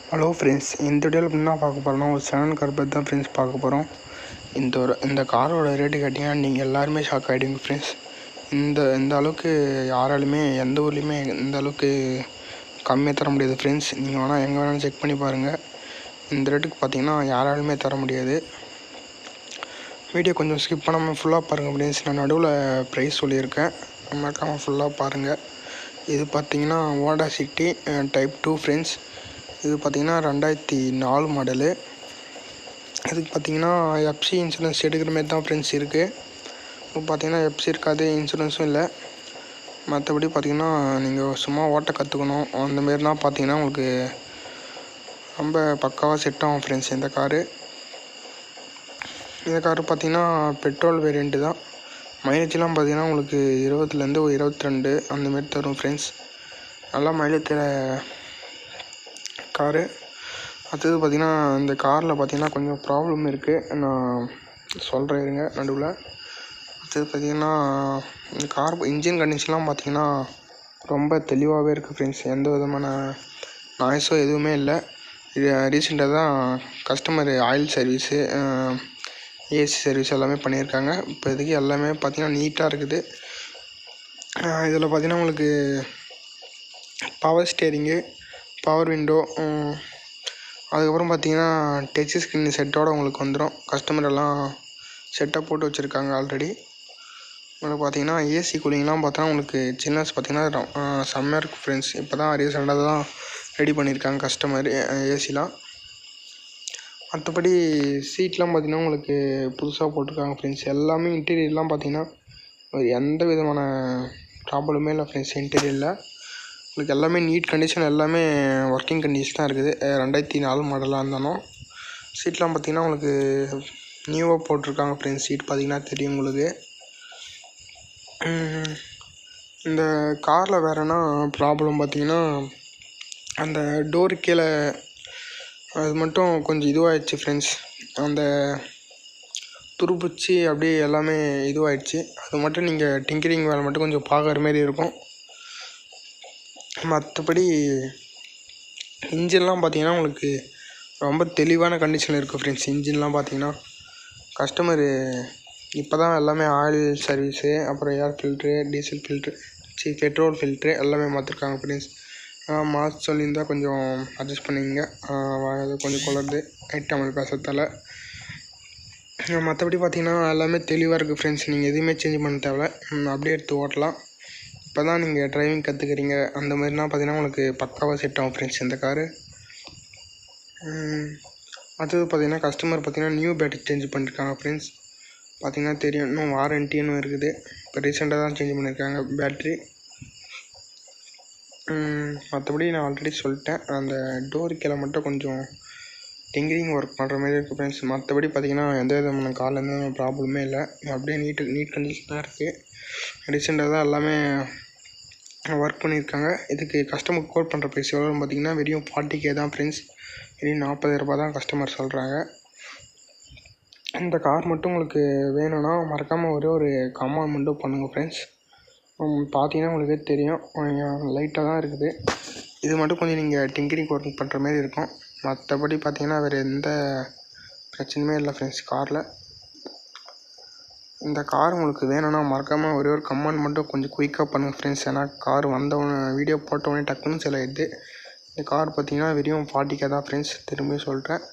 Hello friends, இந்த வீடியோவில் என்ன பார்க்க போகிறோம்னா ஒரு செடான் கார் பற்றி தான் ஃப்ரெண்ட்ஸ் பார்க்க போகிறோம். இந்த காரோட ரேட்டு கேட்டிங்கன்னா நீங்கள் எல்லாருமே ஷாக் ஆகிடுவீங்க ஃப்ரெண்ட்ஸ். இந்த அளவுக்கு யாராலுமே எந்த ஊர்லேயுமே இந்த அளவுக்கு கம்மியாக தர முடியாது ஃப்ரெண்ட்ஸ். நீங்கள் வேணால் எங்கே வேணாலும் செக் பண்ணி பாருங்கள். இந்த ரேட்டுக்கு பார்த்தீங்கன்னா யாராலுமே தர முடியாது. வீடியோ கொஞ்சம் ஸ்கிப் பண்ணாமல் ஃபுல்லாக பாருங்கள் ஃப்ரெண்ட்ஸ். நான் நடுவில் ப்ரைஸ் சொல்லியிருக்கேன், மறக்காமல் ஃபுல்லாக பாருங்கள். இது பார்த்தீங்கன்னா ஓடா சிட்டி டைப் 2 ஃப்ரெண்ட்ஸ். இது பார்த்திங்கன்னா 2004 மாடலு. இதுக்கு பார்த்திங்கன்னா எஃப்சி இன்சூரன்ஸ் எடுக்கிற மாதிரி தான் ஃப்ரெண்ட்ஸ் இருக்குது. இப்போ பார்த்திங்கன்னா எஃப்சி இருக்காது, இன்சூரன்ஸும் இல்லை. மற்றபடி பார்த்திங்கன்னா நீங்கள் சும்மா ஓட்ட கற்றுக்கணும் அந்தமாரினா பார்த்திங்கன்னா உங்களுக்கு ரொம்ப பக்காவாக செட் ஆகும் ஃப்ரெண்ட்ஸ். இந்த காரு பார்த்திங்கன்னா பெட்ரோல் வேரியண்ட்டு தான். மைலேஜ்லாம் பார்த்திங்கன்னா உங்களுக்கு 20லேருந்து 22 அந்தமாரி தரும் ஃப்ரெண்ட்ஸ். நல்லா மைலேஜ் தர காரு. அடுத்தது பார்த்திங்கன்னா இந்த காரில் பார்த்திங்கன்னா கொஞ்சம் ப்ராப்ளம் இருக்குது, நான் சொல்கிறேன் இருங்க நடுவில். அடுத்தது பார்த்திங்கன்னா இந்த கார் இன்ஜின் கண்டிஷன்லாம் பார்த்திங்கன்னா ரொம்ப தெளிவாகவே இருக்குது ஃப்ரெண்ட்ஸ். எந்த விதமான நாய்ஸோ எதுவுமே இல்லை. ரீசெண்டாக தான் customer oil service, AC service எல்லாமே பண்ணியிருக்காங்க. இப்போதைக்கு எல்லாமே பார்த்திங்கன்னா நீட்டாக இருக்குது. இதில் பார்த்திங்கன்னா உங்களுக்கு பவர் ஸ்டேரிங்கு, பவர் விண்டோ, அதுக்கப்புறம் பார்த்திங்கன்னா டச் ஸ்க்ரீன் செட்டோடு உங்களுக்கு வந்துடும். கஸ்டமர் எல்லாம் செட்டாக போட்டு வச்சுருக்காங்க ஆல்ரெடி. உங்களுக்கு பார்த்திங்கன்னா ஏசி கூலிங்லாம் பார்த்தோன்னா உங்களுக்கு சில்னஸ் பார்த்திங்கன்னா செம்மையாக இருக்குது ஃப்ரெண்ட்ஸ். இப்போ தான் ரீசெண்டாக தான் ரெடி பண்ணியிருக்காங்க கஸ்டமர் ஏசிலாம். மற்றபடி சீட்லாம் பார்த்திங்கன்னா உங்களுக்கு புதுசாக போட்டிருக்காங்க ஃப்ரெண்ட்ஸ். எல்லாமே இன்டீரியர்லாம் பார்த்திங்கன்னா எந்த விதமான ப்ராப்ளமே இல்லை ஃப்ரெண்ட்ஸ். இன்டீரியரில் உங்களுக்கு எல்லாமே நீட் கண்டிஷன், எல்லாமே ஒர்க்கிங் கண்டிஷன் தான் இருக்குது. 2004 மாடலாக இருந்தாலும் சீட்லாம் பார்த்திங்கன்னா உங்களுக்கு நியூவாக போட்டிருக்காங்க ஃப்ரெண்ட்ஸ். சீட் பார்த்திங்கன்னா தெரியும் உங்களுக்கு. இந்த காரில் வேறுனா ப்ராப்ளம் பார்த்திங்கன்னா அந்த டோரு கீழே அது மட்டும் கொஞ்சம் இதுவாகிடுச்சு ஃப்ரெண்ட்ஸ். அந்த துருப்பிடிச்சி அப்படியே எல்லாமே இதுவாகிடுச்சு. அது மட்டும் நீங்கள் டிங்கரிங் வேலை மட்டும் கொஞ்சம் பார்க்குற மாரி இருக்கும். மற்றபடி இன்ஜின்லாம் பார்த்திங்கன்னா உங்களுக்கு ரொம்ப தெளிவான கண்டிஷனில் இருக்குது ஃப்ரெண்ட்ஸ். இன்ஜின்லாம் பார்த்திங்கன்னா கஸ்டமரு இப்போ தான் எல்லாமே ஆயில் சர்வீஸு, அப்புறம் ஏர் filter, diesel filter, petrol filter எல்லாமே மாற்றிருக்காங்க ஃப்ரெண்ட்ஸ். மாற்ற சொல்லியிருந்தால் கொஞ்சம் அட்ஜஸ்ட் பண்ணிங்க. அது கொஞ்சம் குளருது நைட் டைமில் பேசுறதால. மற்றபடி பார்த்திங்கன்னா எல்லாமே தெளிவாக இருக்குது ஃப்ரெண்ட்ஸ். நீங்கள் எதுவுமே சேஞ்ச் பண்ண தேவை, அப்படியே எடுத்து ஓட்டலாம். இப்போ தான் நீங்கள் டிரைவிங் கற்றுக்கிறீங்க அந்த மாதிரினா பார்த்திங்கன்னா உங்களுக்கு பக்காவாக செட் ஆகும் ஃப்ரெண்ட்ஸ் இந்த காரு. அடுத்தது பார்த்திங்கன்னா கஸ்டமர் பார்த்திங்கன்னா நியூ பேட்டரி சேஞ்ச் பண்ணியிருக்காங்க ஃப்ரெண்ட்ஸ். பார்த்திங்கன்னா தெரியும், இன்னும் வாரண்டின்னு இருக்குது. இப்போ ரீசெண்டாக தான் சேஞ்ச் பண்ணியிருக்காங்க பேட்ரி. மற்றபடி நான் ஆல்ரெடி சொல்லிட்டேன், அந்த டோர் கீழே மட்டும் கொஞ்சம் டிங்கரிங் ஒர்க் பண்ணுற மாதிரி இருக்குது ஃப்ரெண்ட்ஸ். மற்றபடி பார்த்திங்கன்னா எந்த விதமான கார்லேருந்து ப்ராப்ளமே இல்லை. அப்படியே நீட் கண்டிஷன் தான் இருக்குது. ரீசெண்டாக தான் எல்லாமே ஒர்க் பண்ணியிருக்காங்க. இதுக்கு கஸ்டமர் கோட் பண்ணுற ப்ரைஸ் எவ்வளோன்னு பார்த்திங்கன்னா வெறும் 40K தான் ஃப்ரெண்ட்ஸ். வெறும் 40,000 ரூபா தான் கஸ்டமர் சொல்கிறாங்க. இந்த கார் மட்டும் உங்களுக்கு வேணும்னா மறக்காமல் ஒரு கமெண்ட் மட்டும் பண்ணுங்கள் ஃப்ரெண்ட்ஸ். பார்த்தீங்கன்னா உங்களுக்கே தெரியும், லைட்டாக தான் இருக்குது. இது மட்டும் கொஞ்சம் நீங்கள் டிங்கரிங் ஒர்க் பண்ணுற மாதிரி இருக்கும். மற்றபடி பார்த்திங்கன்னா வேறு எந்த பிரச்சனையுமே இல்லை ஃப்ரெண்ட்ஸ் காரில். இந்த கார் உங்களுக்கு வேணும்னா மறக்காமல் ஒரு கமெண்ட் மட்டும் கொஞ்சம் குயிக்காக பண்ணுங்கள் ஃப்ரெண்ட்ஸ். ஏன்னா கார் வந்தவொடனே வீடியோ போட்டவொடனே டக்குன்னு செல் ஆகிடுது. இந்த கார் பார்த்திங்கன்னா வெறும் 40K தான் ஃப்ரெண்ட்ஸ். திரும்பி சொல்கிறேன்.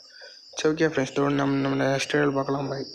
சரி, ஓகே ஃப்ரெண்ட்ஸ், நம்ம நெக்ஸ்ட் வீடியோவில் பார்க்கலாம். பாய்.